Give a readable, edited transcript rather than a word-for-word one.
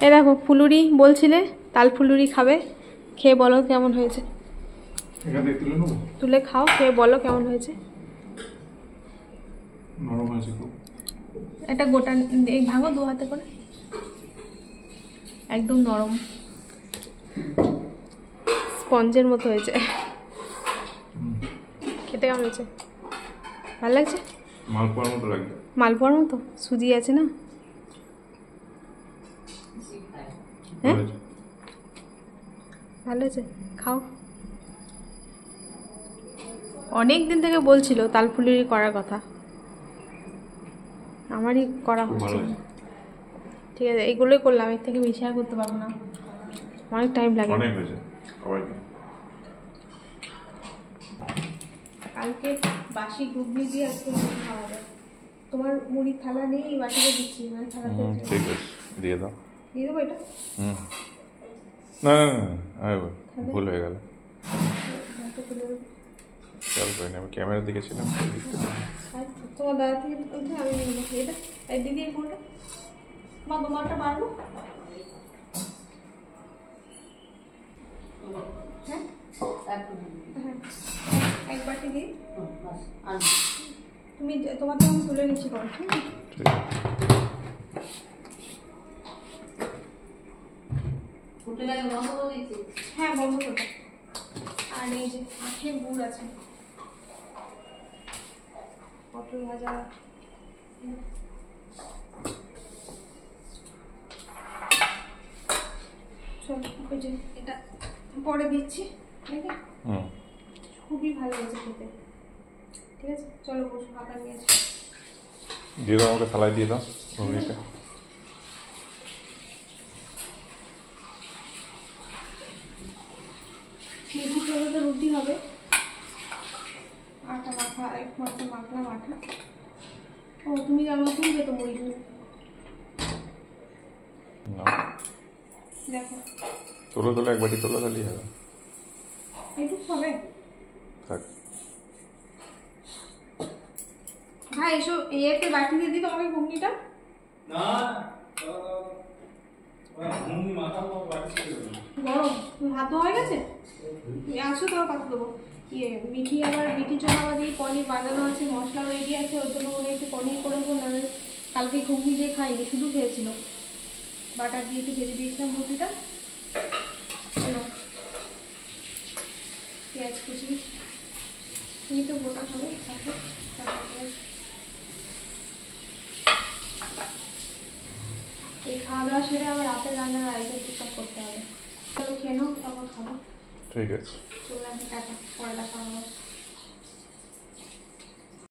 এ দেখো ফুলুরি বলছিলে তাল ফুলুরি খাবে, খেয়ে বলো কেমন হয়েছে। তুলে খাও, খেয়ে বলো কেমন হয়েছে। এটা গোটা ভাঙো 2 হাতে করে, একদম নরম স্পঞ্জের মতো হয়েছে। খেতে কেমন হয়েছে? ভালো লাগছে? মালপোয়ার মতো লাগছে। মালপোয়ার মতো? সুজি আছে না? হ্যাঁ ভালো হয়েছে, খাও। অনেক দিন থেকে বলছিল তালফুলুরি করার কথা, আমারই করা হচ্ছে। ঠিক আছে, এইগুলোই করলাম, এর থেকে বেশি আর করতে পারবো না, অনেক টাইম লাগে। অনেক হয়েছে সবাইকে। কালকে বাসি ঘুগনি দিয়ে আজকে মুড়ি খাওয়া যায়। তোমার মুড়ি থালা নেই, এই বাটিতে দিচ্ছি, মানে থালাতে ঠিক আছে দিয়ে দাও। দিয়ে দেবো এটা? না না না ভুল হয়ে গেল। চল করে আমি ক্যামেরার দিকে ছিলাম। তোমার দাদা থেকে উঠে আমি এটা এই দিদি এই ফোনটা মা তোমারটা পারবো। হ্যাঁ এক বাটি দিই, তুমি তোমার তো আমি তুলে নিচ্ছি করো। হ্যাঁ বন্ধ করো। আর এই যে আখের গুড় আছে, পটল ভাজা, সব ওই যে এটা পরে দিচ্ছি। ঠিক আছে, খুবই ভালো হয়েছে খেতে। ঠিক আছে চলো বসো, হাতা নিয়ে আসি। দিয়ে দাও আমাকে, থালায় দিয়ে দাও ঘুগনিটা। তো রুটি হবে, আটা মাখা একটু আটা মাখলাম আটা। ও তুমি জানো তুমি যেত মুড়ি দেখো তোলো তোলো এক বাটি তোলো তাহলেই হবে। এইটুকু হবে থাক। হ্যাঁ এসো ইয়েতে বাটি দিয়ে দিই তোমাকে ঘুগনিটা। না গরম হাত ধোয়া হয়ে গেছে, আসো তোমার পাতা দেবো। ইয়ে মিঠি আবার মিঠির জন্য আবার এই পনির বানানো আছে, মশলা রেডি আছে, ওর জন্য মনে একটু পনির করে দেবো। নাহলে কালকে ঘুগনি দিয়ে খাইনি, শুধু খেয়েছিল, বাটার দিয়ে একটু ভেজে দিয়েছিলাম ঘুগনিটা। পেঁয়াজ কুচি তুমি তো গোটা খাবে সাথে, এই খাওয়া দাওয়া সেরে আবার রাতের রান্নার আয়োজন টুকটাক করতে হবে। চলো খেয়ে নাও, তারপর খাবো। ঠিক আছে চলে আসি, টাটা, পরে দেখা হবে।